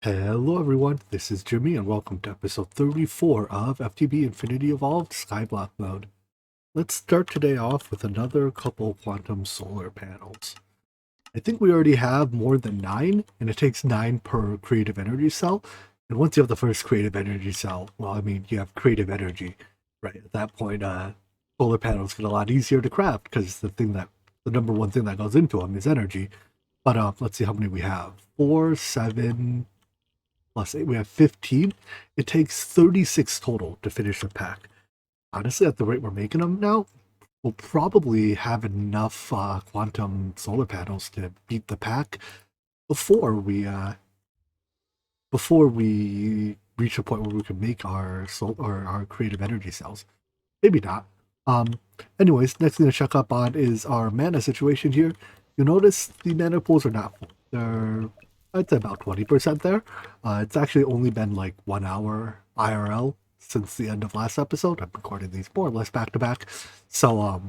Hello everyone, this is Jimmy and welcome to episode 34 of FTB Infinity Evolved Skyblock mode. Let's start today off with another couple quantum solar panels. I think we already have more than 9, and it takes 9 per creative energy cell. And once you have the first creative energy cell, well, I mean, you have creative energy, right? At that point, solar panels get a lot easier to craft because the number one thing that goes into them is energy. But let's see how many we have. 4, 7, plus 8, we have 15. It takes 36 total to finish a pack. Honestly, at the rate we're making them now, we'll probably have enough quantum solar panels to beat the pack before we reach a point where we can make our creative energy cells. Maybe not. Anyways, next thing to check up on is our mana situation here. You'll notice the mana pools are not full. They're, I'd say, about 20% there. It's actually only been like 1 hour IRL since the end of last episode. I'm recording these more or less back to back. So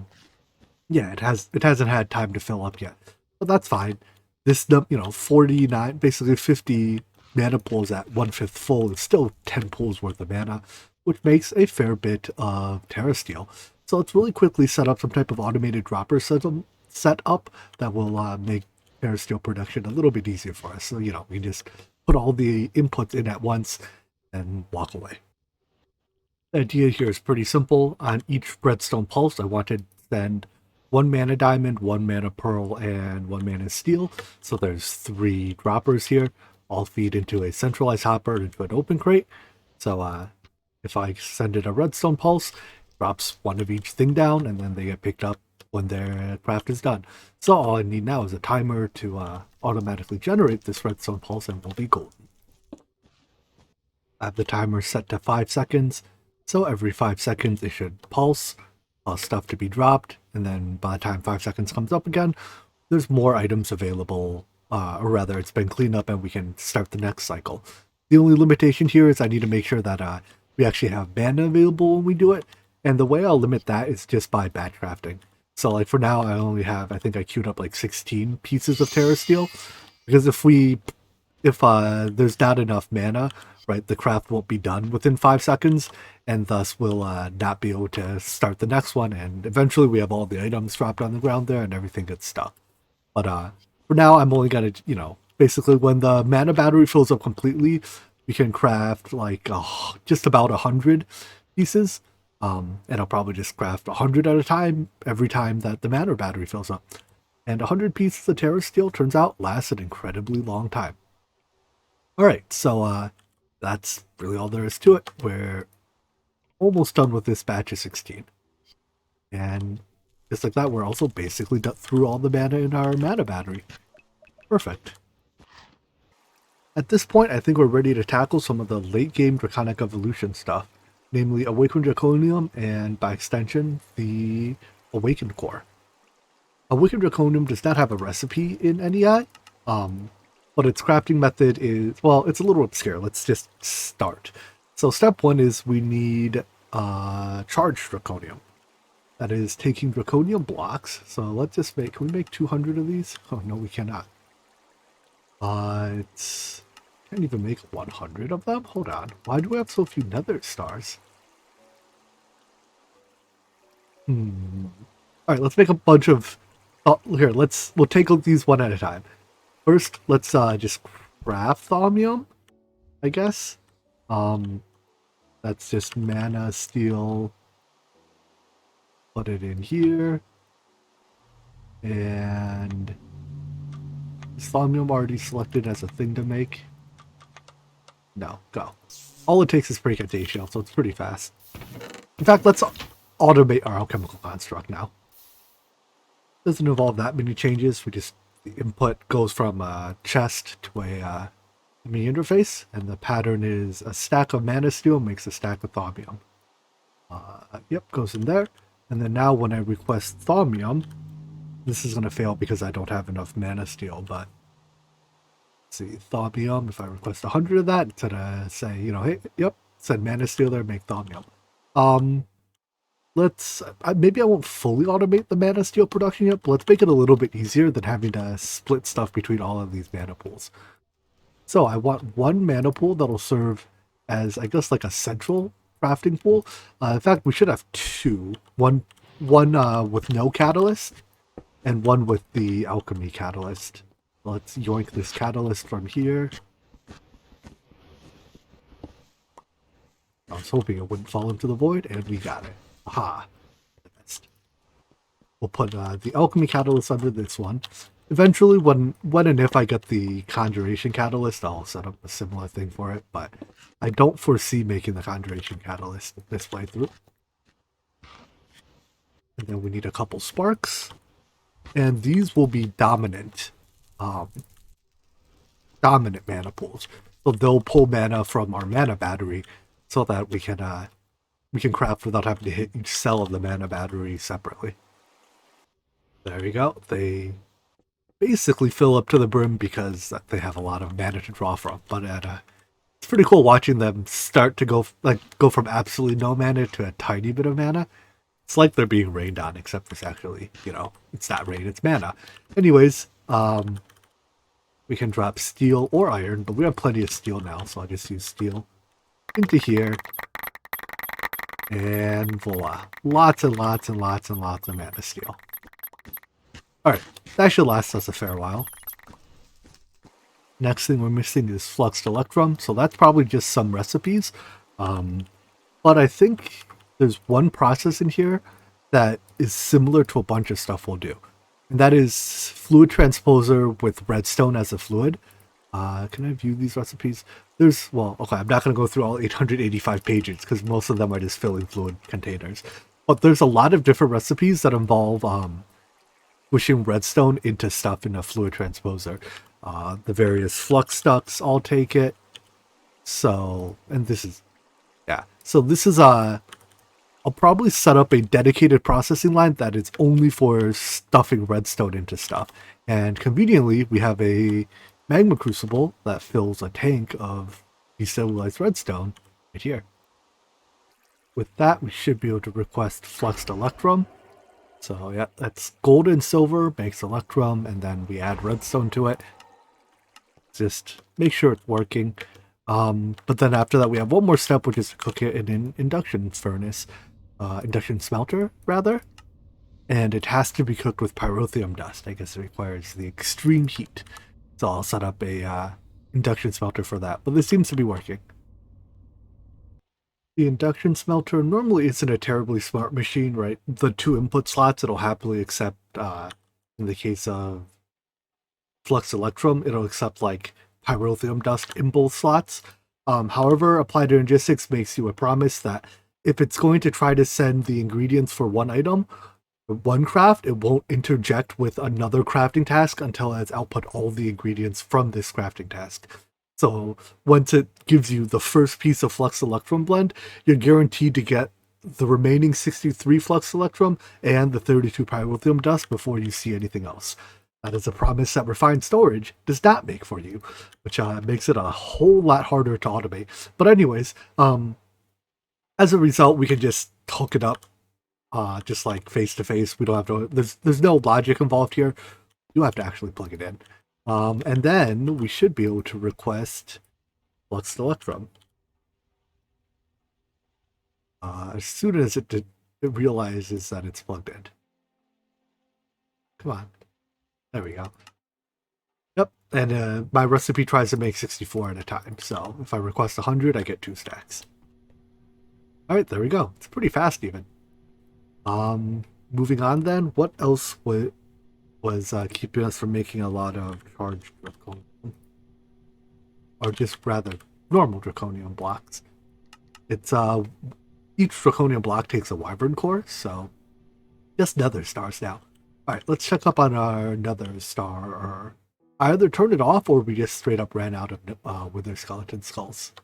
yeah, it hasn't had time to fill up yet. But that's fine. This 49, basically 50 mana pools at 1/5 full is still 10 pools worth of mana, which makes a fair bit of Terra Steel. So let's really quickly set up some type of automated dropper setup that will make Terra Steel production a little bit easier for us. So, we just put all the inputs in at once and walk away. The idea here is pretty simple. On each Redstone Pulse, I want to send 1 mana diamond, 1 mana pearl, and 1 mana steel. So there's 3 droppers here. All feed into a centralized hopper into an open crate. So if I send it a Redstone Pulse, it drops 1 of each thing down, and then they get picked up when their craft is done. So all I need now is a timer to automatically generate this Redstone Pulse, and we'll be golden. I have the timer set to 5 seconds, so every 5 seconds it should pulse, stuff to be dropped, and then by the time 5 seconds comes up again, there's more items available, or rather it's been cleaned up and we can start the next cycle. The only limitation here is I need to make sure that we actually have mana available when we do it, and the way I'll limit that is just by batch crafting. So like for now, I only have, I think I queued up like 16 pieces of Terra Steel, because if there's not enough mana, right, the craft won't be done within 5 seconds, and thus we'll not be able to start the next one, and eventually we have all the items dropped on the ground there and everything gets stuck. But for now, I'm only gonna, basically when the mana battery fills up completely, we can craft like just about 100 pieces. And I'll probably just craft 100 at a time every time that the mana battery fills up. And 100 pieces of Terra Steel, turns out, lasts an incredibly long time. Alright, so that's really all there is to it. We're almost done with this batch of 16. And just like that, we're also basically through all the mana in our mana battery. Perfect. At this point, I think we're ready to tackle some of the late game Draconic evolution stuff. Namely Awakened Draconium, and by extension, the Awakened Core. Awakened Draconium does not have a recipe in NEI, but its crafting method is, well, it's a little obscure. Let's just start. So step 1 is we need charged Draconium. That is taking Draconium blocks. So let's just can we make 200 of these? Oh, no, we cannot. Can't even make 100 of them? Hold on. Why do we have so few nether stars? Alright, let's make a bunch of... here, we'll take these one at a time. First, let's just craft thaumium, I guess. That's just mana, steel. Put it in here. And... is thaumium already selected as a thing to make? No, go. All it takes is break a day shell, so it's pretty fast. In fact, let's automate our Alchemical Construct now. Doesn't involve that many changes. The input goes from a chest to a mini interface, and the pattern is a stack of mana steel makes a stack of thaumium. Yep, goes in there. And then now when I request thaumium, this is going to fail because I don't have enough mana steel, but see, thaumium, if I request 100 of that, it's gonna say, hey, yep, said mana steel there, make thaumium. Maybe I won't fully automate the mana steel production yet, but let's make it a little bit easier than having to split stuff between all of these mana pools. So I want one mana pool that'll serve as, I guess, like a central crafting pool. In fact, we should have two. One with no catalyst, and one with the alchemy catalyst. Let's yoink this catalyst from here. I was hoping it wouldn't fall into the void, and we got it. Aha. We'll put the alchemy catalyst under this one. Eventually, when and if I get the conjuration catalyst, I'll set up a similar thing for it, but I don't foresee making the conjuration catalyst this playthrough. And then we need a couple sparks, and these will be dominant mana pools. So they'll pull mana from our mana battery, so that we can craft without having to hit each cell of the mana battery separately. There we go. They basically fill up to the brim because they have a lot of mana to draw from. But it's pretty cool watching them start to go from absolutely no mana to a tiny bit of mana. It's like they're being rained on, except it's actually, it's not rain, it's mana. Anyways, we can drop steel or iron, but we have plenty of steel now, so I'll just use steel into here. And voila. Lots and lots and lots and lots of mana steel. Alright, that should last us a fair while. Next thing we're missing is Fluxed Electrum, so that's probably just some recipes. But I think there's one process in here that is similar to a bunch of stuff we'll do. And that is fluid transposer with redstone as a fluid. Can I view these recipes? I'm not going to go through all 885 pages because most of them are just filling fluid containers. But there's a lot of different recipes that involve pushing redstone into stuff in a fluid transposer. The various flux ducts all take it. So this is I'll probably set up a dedicated processing line that is only for stuffing redstone into stuff. And conveniently, we have a Magma Crucible that fills a tank of destabilized redstone right here. With that, we should be able to request Fluxed Electrum. So yeah, that's gold and silver, makes Electrum, and then we add redstone to it. Just make sure it's working. But then after that, we have one more step, which is to cook it in an induction furnace. Induction smelter, rather. And it has to be cooked with pyrotheum dust. I guess it requires the extreme heat. So I'll set up a induction smelter for that. But this seems to be working. The induction smelter normally isn't a terribly smart machine, right? The 2 input slots it'll happily accept, in the case of Fluxed Electrum, it'll accept like pyrotheum dust in both slots. However, Applied Energistics makes you a promise that if it's going to try to send the ingredients for one item, one craft, it won't interject with another crafting task until it has output all the ingredients from this crafting task. So once it gives you the first piece of Flux Electrum blend, you're guaranteed to get the remaining 63 Flux Electrum and the 32 pyrotheum dust before you see anything else. That is a promise that Refined Storage does not make for you, which makes it a whole lot harder to automate. But anyways, as a result, we can just hook it up just like face to face. We don't have to, there's no logic involved here. You have to actually plug it in. And then we should be able to request Fluxed Electrum. As soon as it realizes that it's plugged in. Come on. There we go. Yep, and my recipe tries to make 64 at a time, so if I request 100, I get 2 stacks. Alright, there we go. It's pretty fast even. Moving on then, what else was keeping us from making a lot of charged draconium? Or just rather, normal draconium blocks. It's, each draconium block takes a wyvern core, so just nether stars now. Alright, let's check up on our nether star, or I either turned it off or we just straight up ran out of wither skeleton skulls.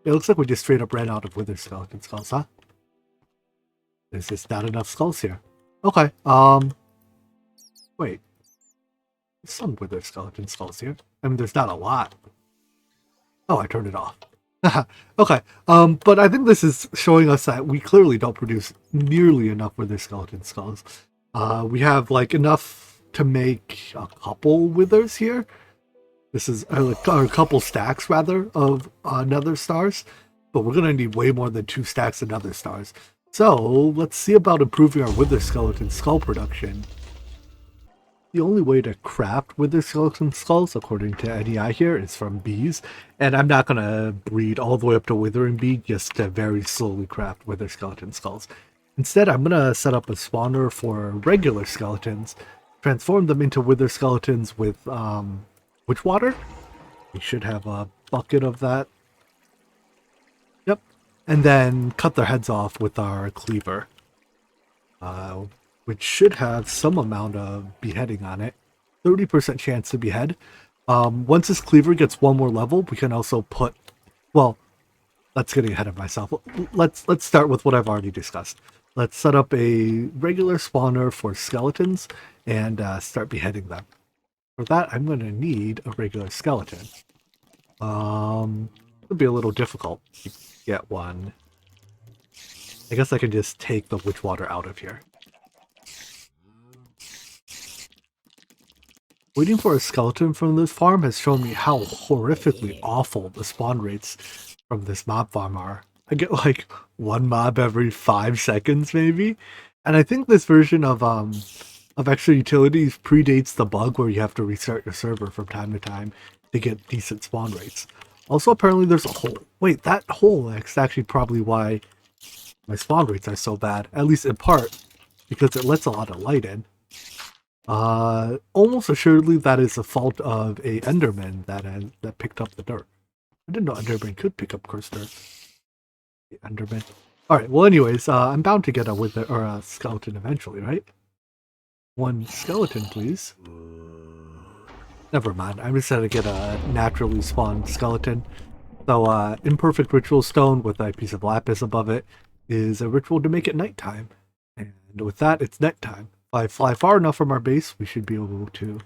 It looks like we just straight up ran out of wither skeleton skulls, huh? There's just not enough skulls here. Okay, wait. There's some wither skeleton skulls here. I mean, there's not a lot. Oh, I turned it off. Okay, but I think this is showing us that we clearly don't produce nearly enough wither skeleton skulls. We have like enough to make a couple withers here. This is a couple stacks, rather, of nether stars. But we're going to need way more than 2 stacks of nether stars. So, let's see about improving our wither skeleton skull production. The only way to craft wither skeleton skulls, according to NEI here, is from bees. And I'm not going to breed all the way up to withering bee just to very slowly craft wither skeleton skulls. Instead, I'm going to set up a spawner for regular skeletons, transform them into wither skeletons with witch water. We should have a bucket of that. Yep. And then cut their heads off with our cleaver. Which should have some amount of beheading on it. 30% chance to behead. Once this cleaver gets one more level, we can also put... Well, that's getting ahead of myself. Let's start with what I've already discussed. Let's set up a regular spawner for skeletons and start beheading them. For that, I'm going to need a regular skeleton. It'll be a little difficult to get one. I guess I can just take the witch water out of here. Waiting for a skeleton from this farm has shown me how horrifically awful the spawn rates from this mob farm are. I get like 1 mob every 5 seconds maybe, and I think this version of extra utilities predates the bug where you have to restart your server from time to time to get decent spawn rates. Also, apparently there's a hole. Wait, that hole is actually probably why my spawn rates are so bad, at least in part, because it lets a lot of light in. Almost assuredly that is the fault of a Enderman that picked up the dirt. I didn't know Enderman could pick up cursed dirt. The Enderman. Alright, well anyways, I'm bound to get a wither or a skeleton eventually, right? 1 skeleton, please. Never mind, I'm just gonna get a naturally spawned skeleton. So, imperfect ritual stone with a piece of lapis above it is a ritual to make it nighttime. And with that, it's nighttime. If I fly far enough from our base, we should be able to,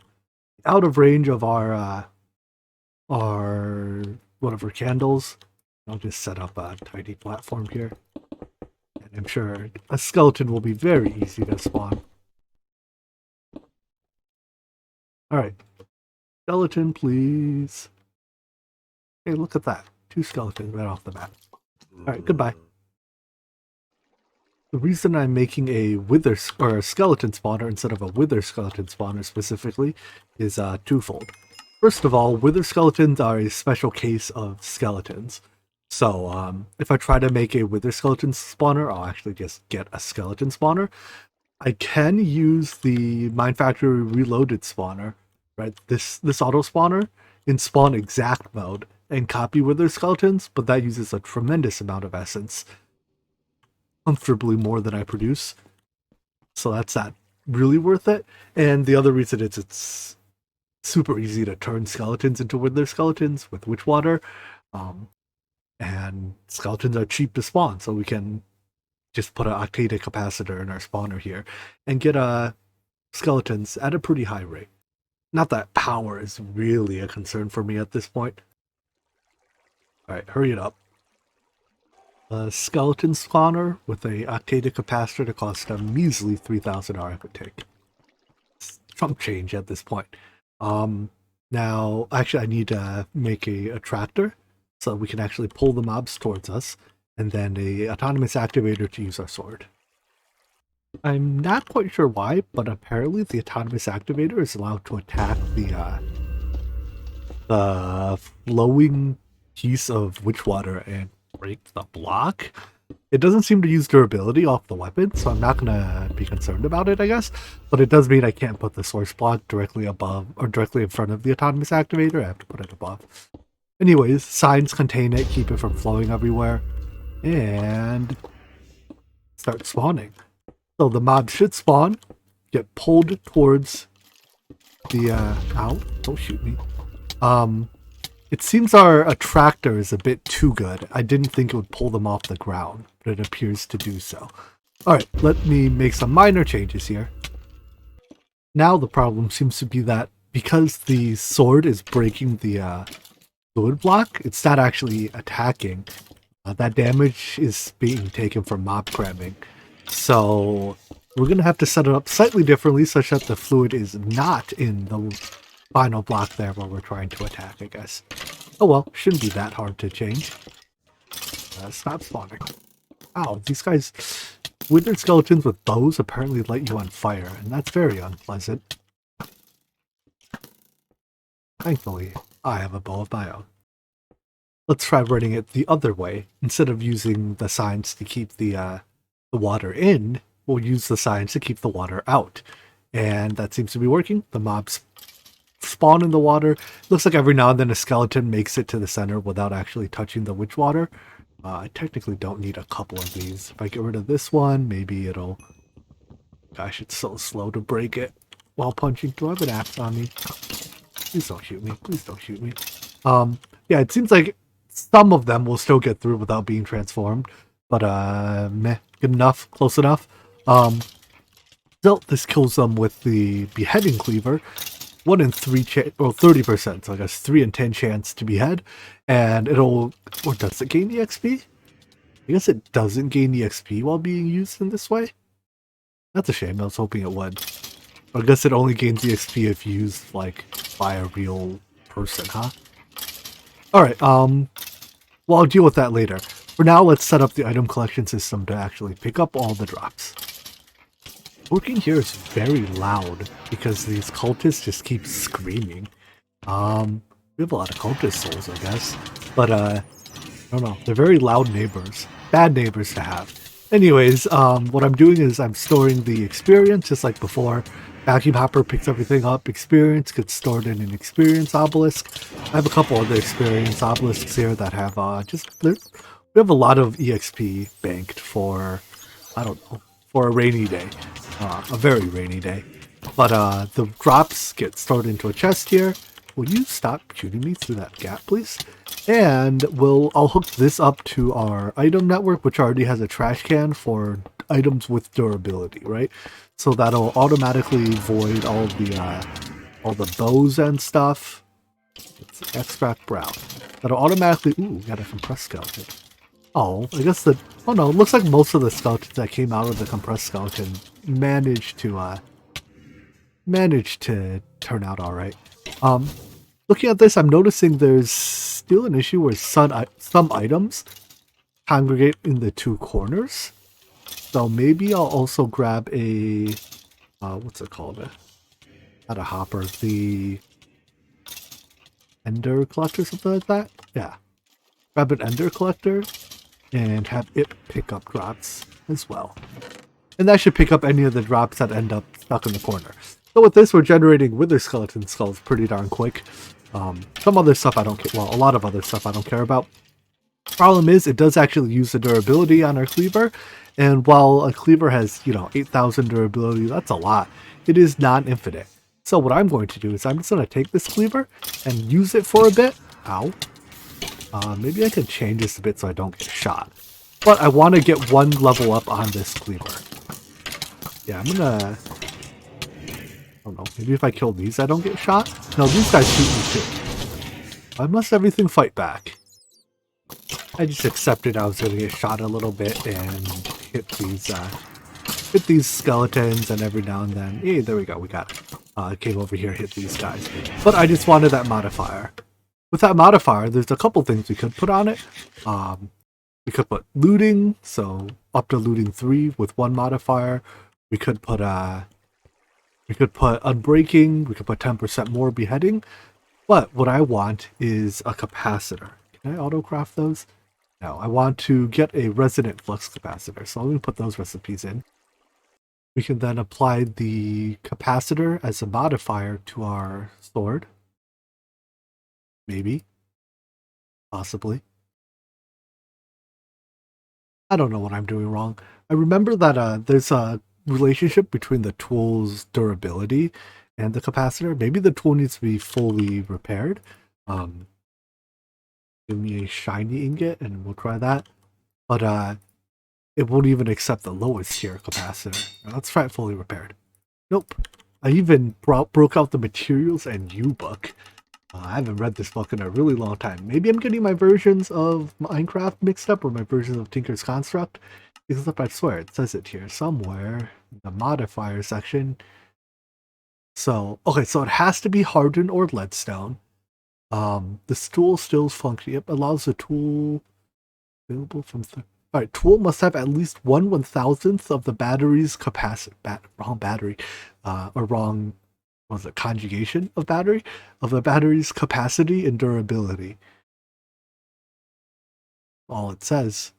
out of range of our one of our candles. I'll just set up a tiny platform here. And I'm sure a skeleton will be very easy to spawn. Alright. Skeleton, please. Hey, look at that. 2 skeletons right off the bat. Alright, goodbye. The reason I'm making a wither or a skeleton spawner instead of a wither skeleton spawner specifically is twofold. First of all, wither skeletons are a special case of skeletons. So if I try to make a wither skeleton spawner, I'll actually just get a skeleton spawner. I can use the Mine Factory Reloaded spawner, right? This auto spawner in spawn exact mode and copy wither skeletons, but that uses a tremendous amount of essence. Comfortably more than I produce. So that's not really worth it. And the other reason is it's super easy to turn skeletons into wither skeletons with witch water. And skeletons are cheap to spawn, so we can just put an Octadic Capacitor in our spawner here and get skeletons at a pretty high rate. Not that power is really a concern for me at this point. Alright, hurry it up. A skeleton spawner with a Octadic Capacitor to cost a measly 3,000 RF would take. It's chump change at this point. Now, actually I need to make a attractor so we can actually pull the mobs towards us, and then a autonomous activator to use our sword. I'm not quite sure why, but apparently the autonomous activator is allowed to attack the flowing piece of witch water and break the block. It doesn't seem to use durability off the weapon, so I'm not going to be concerned about it, I guess. But it does mean I can't put the source block directly above or directly in front of the autonomous activator. I have to put it above. Anyways, signs contain it, keep it from flowing everywhere, and start spawning. So the mob should spawn, get pulled towards the, ow, don't shoot me. It seems our attractor is a bit too good. I didn't think it would pull them off the ground, but it appears to do so. Alright, let me make some minor changes here. Now the problem seems to be that because the sword is breaking the fluid block, it's not actually attacking. That damage is being taken from mob cramming. So we're going to have to set it up slightly differently such that the fluid is not in the final block there where we're trying to attack, I guess. Oh well, shouldn't be that hard to change. Stop spawning. Ow, these guys, withered skeletons with bows apparently light you on fire, and that's very unpleasant. Thankfully, I have a bow of my own. Let's try running it the other way. Instead of using the signs to keep the water in, we'll use the signs to keep the water out. And that seems to be working. The mobs spawn in the water. Looks like every now and then a skeleton makes it to the center without actually touching the witch water. I technically don't need a couple of these. If I get rid of this one, maybe it'll... Gosh, it's so slow to break it while punching. Do I have an axe on me? Please don't shoot me. Please don't shoot me. Yeah, it seems like some of them will still get through without being transformed. But, meh. Good enough. Close enough. Still, this kills them with the beheading cleaver. 1 in 3 or 30%, so I guess 3 in 10 chance to behead, and it'll, or does it gain the XP? I guess it doesn't gain the XP while being used in this way. That's a shame, I was hoping it would. I guess it only gains the XP if used, like, by a real person, huh? Alright, well, I'll deal with that later. For now, let's set up the item collection system to actually pick up all the drops. Working here is very loud because these cultists just keep screaming. We have a lot of cultist souls, I guess, but I don't know. They're very loud neighbors, bad neighbors to have. Anyways, what I'm doing is I'm storing the experience just like before. Vacuum Hopper picks everything up. Experience gets stored in an experience obelisk. I have a couple other experience obelisks here that have we have a lot of EXP banked for, I don't know, for a rainy day. A very rainy day. But the drops get stored into a chest here. Will you stop shooting me through that gap, please? And I'll hook this up to our item network, which already has a trash can for items with durability, right? So that'll automatically void all the bows and stuff. Let's extract brown. That'll automatically... Ooh, we got a compressed skeleton. Oh, I guess oh no, it looks like most of the skeletons that came out of the compressed skeleton managed to turn out alright. Looking at this, I'm noticing there's still an issue where some items congregate in the 2 corners. So maybe I'll also grab a what's it called? Not a hopper, the Ender Collector, something like that? Yeah. Grab an Ender Collector and have it pick up drops as well. And that should pick up any of the drops that end up stuck in the corner. So with this, we're generating Wither Skeleton Skulls pretty darn quick. Some other stuff I don't care, well, a lot of other stuff I don't care about. Problem is, it does actually use the durability on our cleaver, and while a cleaver has, 8,000 durability, that's a lot. It is non-infinite. So what I'm going to do is I'm just going to take this cleaver and use it for a bit. Ow. Maybe I can change this a bit so I don't get shot. But I want to get 1 level up on this cleaver. Yeah, I'm gonna... I don't know, maybe if I kill these I don't get shot? No, these guys shoot me too. Why must everything fight back? I just accepted I was going to get shot a little bit and hit these skeletons, and every now and then... Hey, there we go, we got it. Came over here, hit these guys. But I just wanted that modifier. With that modifier, there's a couple things we could put on it. We could put looting, so up to looting 3 with 1 modifier. We could put unbreaking. We could put 10% more beheading. But what I want is a capacitor. Can I autocraft those? No, I want to get a resonant flux capacitor. So let me put those recipes in. We can then apply the capacitor as a modifier to our sword. Maybe. Possibly. I don't know what I'm doing wrong. I remember that there's a relationship between the tool's durability and the capacitor. Maybe the tool needs to be fully repaired. Give me a shiny ingot and we'll try that. But it won't even accept the lowest tier capacitor. Now, let's try it fully repaired. Nope. I even broke out the materials and U-book. I haven't read this book in a really long time. Maybe I'm getting my versions of Minecraft mixed up or my versions of Tinker's Construct. Except I swear it says it here somewhere in the modifier section. So, okay, so it has to be hardened or leadstone. The tool still functions. Yep, allows the tool available from. All right, tool must have at least 1/1000th of the battery's capacity. Wrong battery, or wrong. Was it conjugation of battery of the battery's capacity and durability? All it says.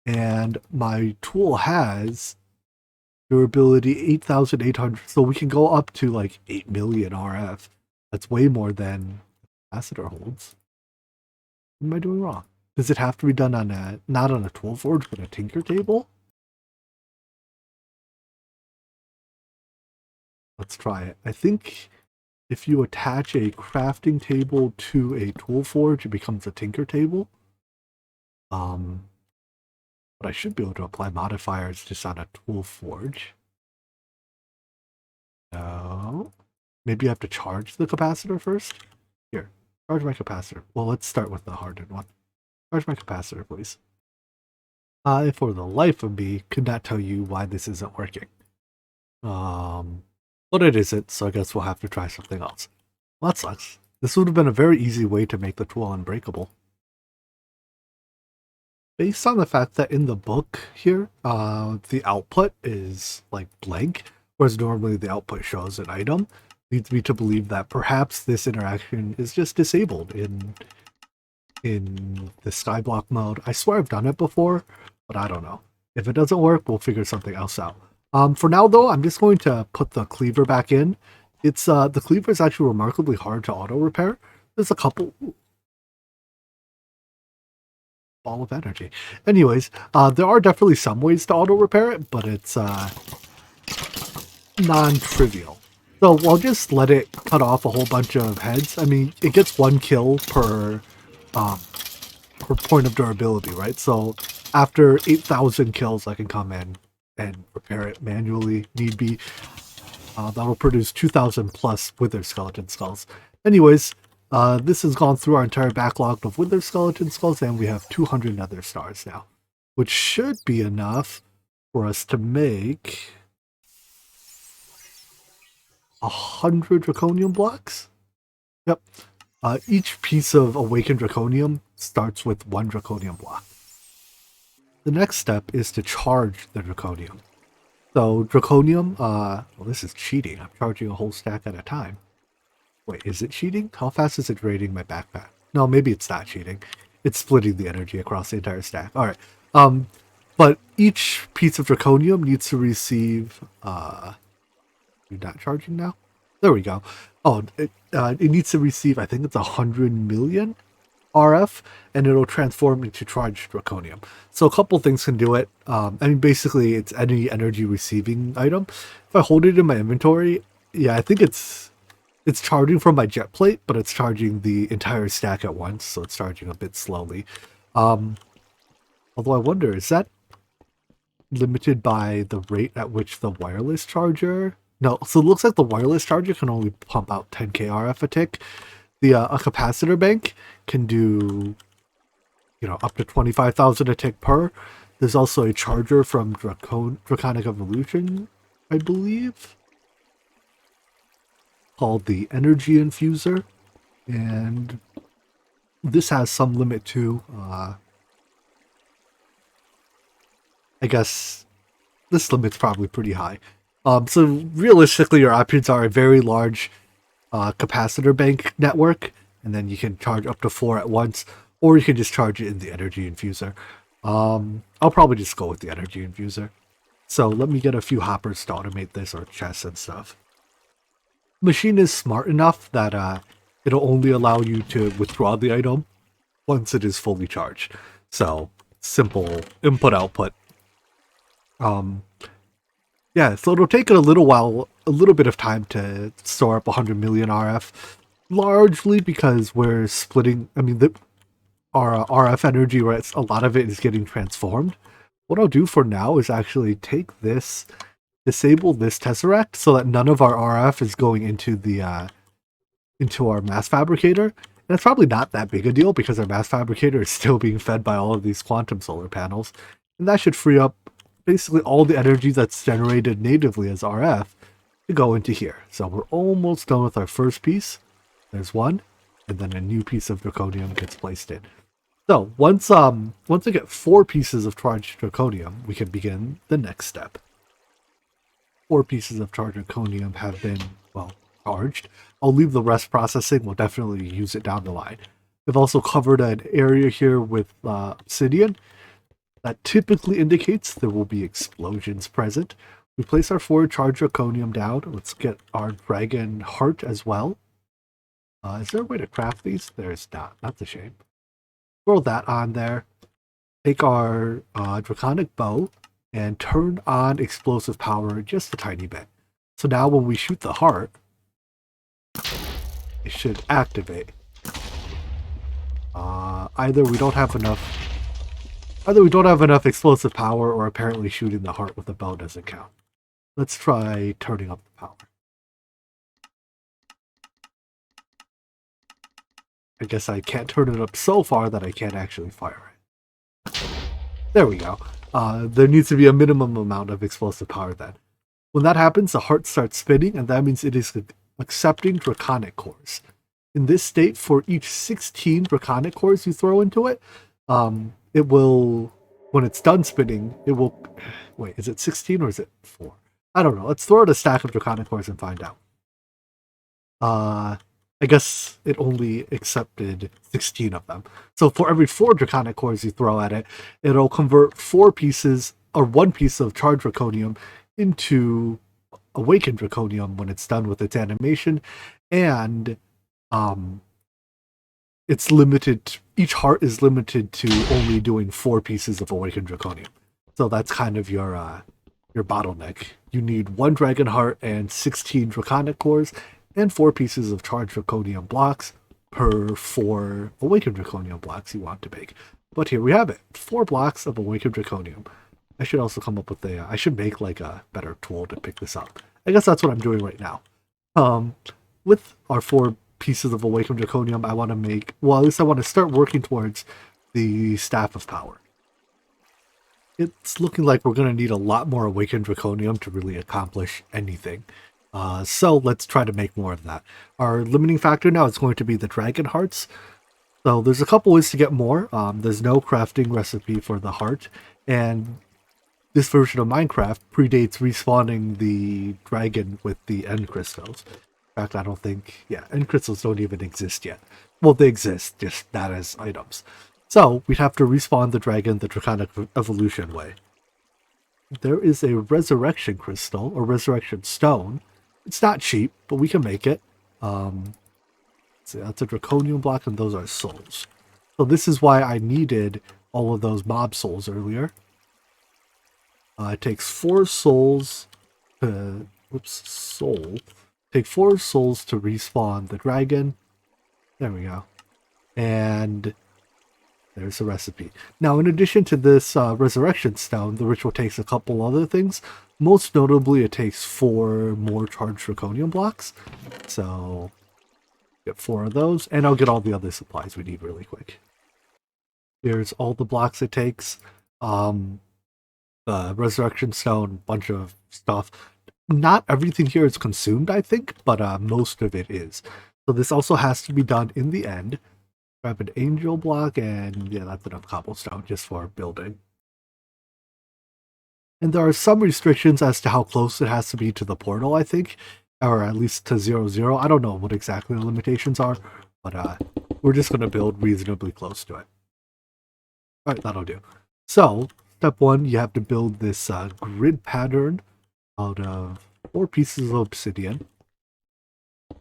And my tool has durability 8,800, so we can go up to like 8 million RF. That's way more than capacitor holds. What am I doing wrong? Does it have to be done on a, not on a tool forge, but a tinker table? Let's try it. I think if you attach a crafting table to a tool forge, it becomes a tinker table. But I should be able to apply modifiers just on a tool forge. No. Maybe I have to charge the capacitor first? Here, charge my capacitor. Well, let's start with the hardened one. Charge my capacitor, please. I, for the life of me, could not tell you why this isn't working. But it isn't, so I guess we'll have to try something else. Well, that sucks. This would have been a very easy way to make the tool unbreakable. Based on the fact that in the book here, the output is like blank, whereas normally the output shows an item, leads me to believe that perhaps this interaction is just disabled in the Skyblock mode. I swear I've done it before, but I don't know. If it doesn't work, we'll figure something else out. For now, though, I'm just going to put the cleaver back in. It's the cleaver is actually remarkably hard to auto repair. There's a couple. Ball of energy. Anyways, there are definitely some ways to auto repair it, but it's non-trivial. So I'll just let it cut off a whole bunch of heads. I mean, it gets 1 kill per point of durability, right? So after 8,000 kills, I can come in and repair it manually, need be. That'll produce 2,000 plus wither skeleton skulls. Anyways, this has gone through our entire backlog of wither skeleton skulls, and we have 200 nether stars now, which should be enough for us to make 100 draconium blocks. Yep. Each piece of awakened draconium starts with 1 draconium block. The next step is to charge the draconium. So draconium, well, this is cheating. I'm charging a whole stack at a time. Wait, is it cheating? How fast is it draining my backpack? No, maybe it's not cheating. It's splitting the energy across the entire stack. All right. But each piece of draconium needs to receive. You're not charging now. There we go. Oh, it needs to receive. I think it's 100 million RF, and it'll transform into charged draconium. So a couple things can do it. I mean, basically, it's any energy receiving item. If I hold it in my inventory, yeah, I think it's charging from my jet plate, but it's charging the entire stack at once, so it's charging a bit slowly. Although I wonder, is that limited by the rate at which the wireless charger? No, so it looks like the wireless charger can only pump out 10k RF a tick. The a capacitor bank can do, up to 25,000 a tick per. There's also a charger from Draconic Evolution, I believe, called the Energy Infuser, and this has some limit too. I guess this limit's probably pretty high. So realistically, your options are a very large capacitor bank network, and then you can charge up to 4 at once, or you can just charge it in the energy infuser. I'll probably just go with the energy infuser. So let me get a few hoppers to automate this, or chests and stuff. The machine is smart enough that it'll only allow you to withdraw the item once it is fully charged. So simple input output. Yeah, so it'll take it a little bit of time to store up 100 million RF, largely because we're splitting. I mean, our RF energy, right? A lot of it is getting transformed. What I'll do for now is actually take this, disable this tesseract, so that none of our RF is going into the into our mass fabricator. And it's probably not that big a deal because our mass fabricator is still being fed by all of these quantum solar panels, and that should free up basically all the energy that's generated natively as RF to go into here. So we're almost done with our first piece. There's one, and then a new piece of draconium gets placed in. So once I get 4 pieces of charged draconium, we can begin the next step. 4 pieces of charged draconium have been, well, charged. I'll leave the rest processing. We'll definitely use it down the line. I've also covered an area here with obsidian. That typically indicates there will be explosions present. We place our 4 charged draconium down. Let's get our dragon heart as well. Is there a way to craft these? There's not. That's a shame. Throw that on there. Take our draconic bow and turn on explosive power just a tiny bit. So now when we shoot the heart, it should activate. Either we don't have enough explosive power, or apparently shooting the heart with a bow doesn't count. Let's try turning up the power. I guess I can't turn it up so far that I can't actually fire it. There we go. There needs to be a minimum amount of explosive power then. When that happens, the heart starts spinning, and that means it is accepting draconic cores. In this state, for each 16 draconic cores you throw into it, it will, when it's done spinning, it will... Wait, is it 16 or is it 4? I don't know. Let's throw out a stack of draconic cores and find out. I guess it only accepted 16 of them. So for every 4 draconic cores you throw at it, it'll convert 4 pieces, or 1 piece of charged draconium into awakened draconium when it's done with its animation. And it's limited, each heart is limited to only doing 4 pieces of awakened draconium. So that's kind of your bottleneck. You need 1 dragon heart and 16 draconic cores, and 4 pieces of charged draconium blocks per 4 awakened draconium blocks you want to make. But here we have it, 4 blocks of awakened draconium. I should also come up with I should make like a better tool to pick this up. I guess that's what I'm doing right now. With our 4 pieces of awakened draconium, I want to make, well, at least I want to start working towards the Staff of Power. It's looking like we're going to need a lot more awakened draconium to really accomplish anything. So let's try to make more of that. Our limiting factor now is going to be the dragon hearts. So there's a couple ways to get more. There's no crafting recipe for the heart, and this version of Minecraft predates respawning the dragon with the end crystals. In fact, I don't think, end crystals don't even exist yet. Well, they exist, just not as items. So we'd have to respawn the dragon the Draconic evolution way. There is a resurrection crystal, or resurrection stone. It's not cheap, but we can make it. So that's a draconium block, and those are souls. So this is why I needed all of those mob souls earlier. It takes 4 souls to... Take 4 souls to respawn the dragon. There we go. And there's the recipe. Now, in addition to this resurrection stone, the ritual takes a couple other things. Most notably, it takes 4 more charged draconium blocks. So, get 4 of those, and I'll get all the other supplies we need really quick. Here's all the blocks it takes. The resurrection stone, bunch of stuff. Not everything here is consumed, I think, but most of it is. So this also has to be done in the end. Grab an angel block, and yeah, that's enough cobblestone just for building. And there are some restrictions as to how close it has to be to the portal, I think, or at least to 0, 0. I don't know what exactly the limitations are, but we're just going to build reasonably close to it. Alright, that'll do. So, step 1, you have to build this grid pattern out of 4 pieces of obsidian.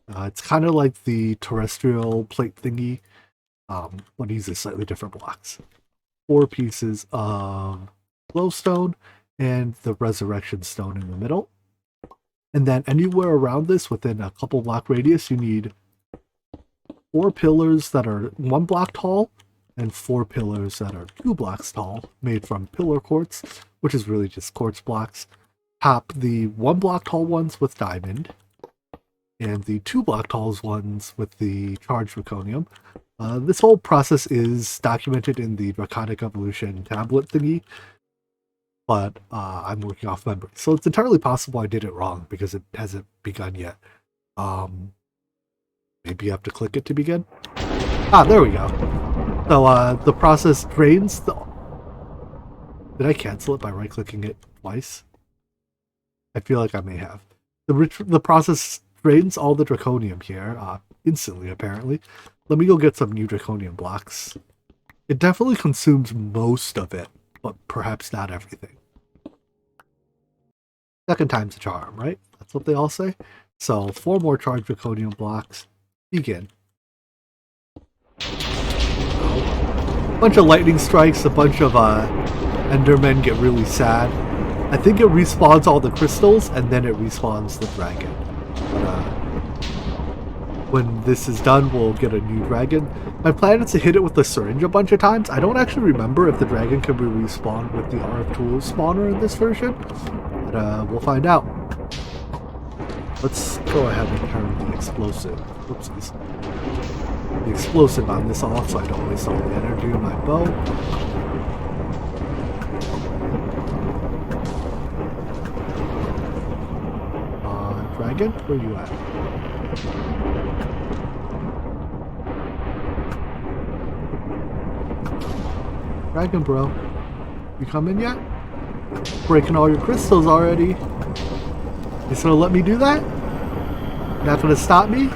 It's kind of like the terrestrial plate thingy, but uses slightly different blocks. 4 pieces of glowstone, and the resurrection stone in the middle. And then anywhere around this, within a couple block radius, you need 4 pillars that are 1 block tall, and 4 pillars that are 2 blocks tall, made from pillar quartz, which is really just quartz blocks. Top the 1 block tall ones with diamond, and the 2 block tall ones with the charged draconium. This whole process is documented in the Draconic Evolution tablet thingy. but I'm working off memory. So it's entirely possible I did it wrong because it hasn't begun yet. Maybe you have to click it to begin. Ah, there we go. So the process drains the... Did I cancel it by right-clicking it twice? I feel like I may have. The process drains all the draconium here, instantly apparently. Let me go get some new draconium blocks. It definitely consumes most of it, but perhaps not everything. Second time's a charm, right? That's what they all say. So 4 more charged draconium blocks. Begin. A bunch of lightning strikes, a bunch of endermen get really sad. I think it respawns all the crystals, and then it respawns the dragon. But, when this is done, we'll get a new dragon. My plan is to hit it with the syringe a bunch of times. I don't actually remember if the dragon can be respawned with the RF Tools spawner in this version, but we'll find out. Let's go ahead and turn the explosive. Oopsies. The explosive on this off so I don't waste all the energy in my bow. Dragon, where you at? Dragon, bro. You coming yet? Breaking all your crystals already. You just gonna let me do that? Not gonna stop me?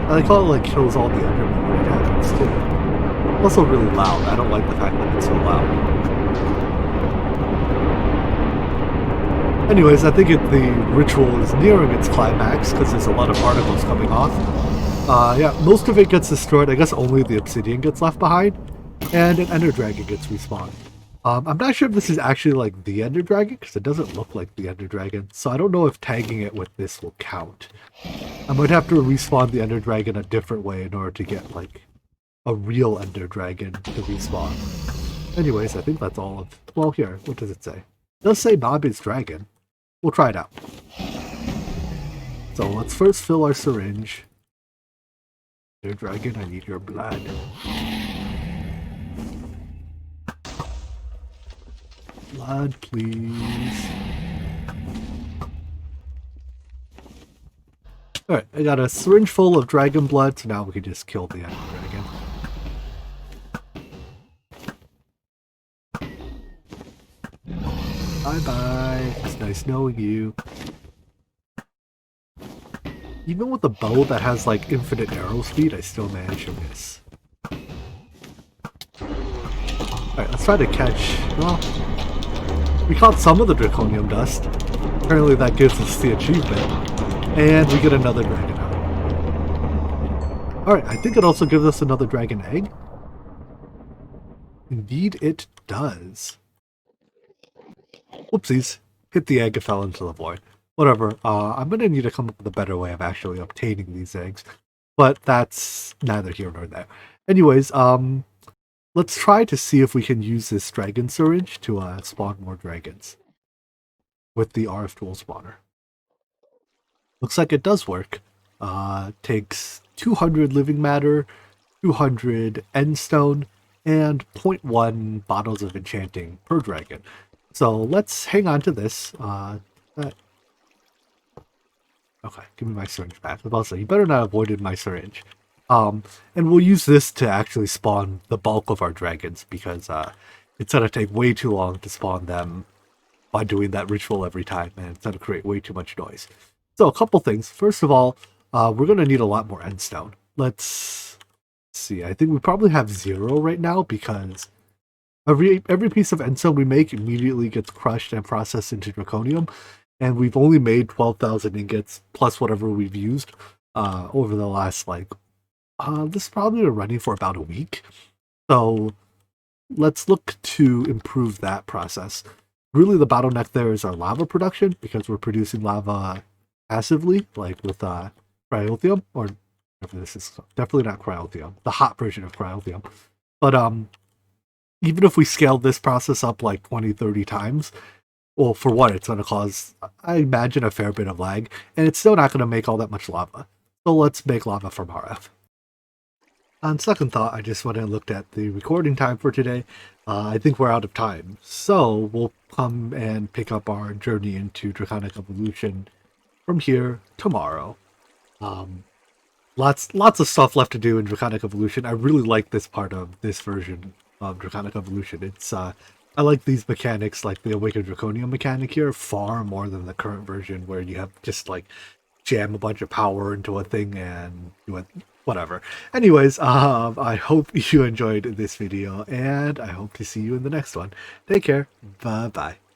I like how it like kills all the endermen when it happens too. Also really loud. I don't like the fact that it's so loud. Anyways, I think the ritual is nearing its climax because there's a lot of particles coming off. Yeah, most of it gets destroyed. I guess only the obsidian gets left behind, and an ender dragon gets respawned. I'm not sure if this is actually like the ender dragon because it doesn't look like the ender dragon, so I don't know if tagging it with this will count. I might have to respawn the ender dragon a different way in order to get like a real ender dragon to respawn. Anyways, I think that's all of... Well, here, what does it say? It does say Nobby's dragon. We'll try it out. So let's first fill our syringe. Dear dragon, I need your blood. Blood, please. Alright, I got a syringe full of dragon blood, so now we can just kill the ender dragon. Bye-bye. It's nice knowing you. Even with a bow that has like infinite arrow speed, I still manage to miss. Alright, let's try to catch... Well, we caught some of the draconium dust. Apparently that gives us the achievement. And we get another dragon out. Alright, I think it also gives us another dragon egg. Indeed it does. Whoopsies. Hit the egg and fell into the void. Whatever. I'm going to need to come up with a better way of actually obtaining these eggs. But that's neither here nor there. Anyways, let's try to see if we can use this dragon syringe to spawn more dragons. With the RF tool spawner. Looks like it does work. Takes 200 living matter, 200 endstone, and 0.1 bottles of enchanting per dragon. So let's hang on to this. Okay, give me my syringe back. I was about to say, you better not have avoided my syringe. And we'll use this to actually spawn the bulk of our dragons because it's going to take way too long to spawn them by doing that ritual every time, and it's going to create way too much noise. So a couple things. First of all, we're going to need a lot more endstone. Let's see. I think we probably have 0 right now because every piece of endstone we make immediately gets crushed and processed into draconium, and we've only made 12,000 ingots plus whatever we've used over the last like this is probably running for about a week. So let's look to improve that process. Really, the bottleneck there is our lava production because we're producing lava passively, like with cryothium, or this is definitely not cryothium, the hot version of cryothium. But even if we scale this process up like 20-30 times, well, for one, it's going to cause, I imagine, a fair bit of lag, and it's still not going to make all that much lava. So let's make lava from RF. On second thought, I just went and looked at the recording time for today. I think we're out of time, so we'll come and pick up our journey into Draconic Evolution from here tomorrow. Um, lots of stuff left to do in Draconic Evolution. I really like this part of this version of Draconic Evolution. It's I like these mechanics, like the Awakened Draconium mechanic here, far more than the current version where you have just like jam a bunch of power into a thing and do it whatever. Anyways, I hope you enjoyed this video, and I hope to see you in the next one. Take care. Bye bye.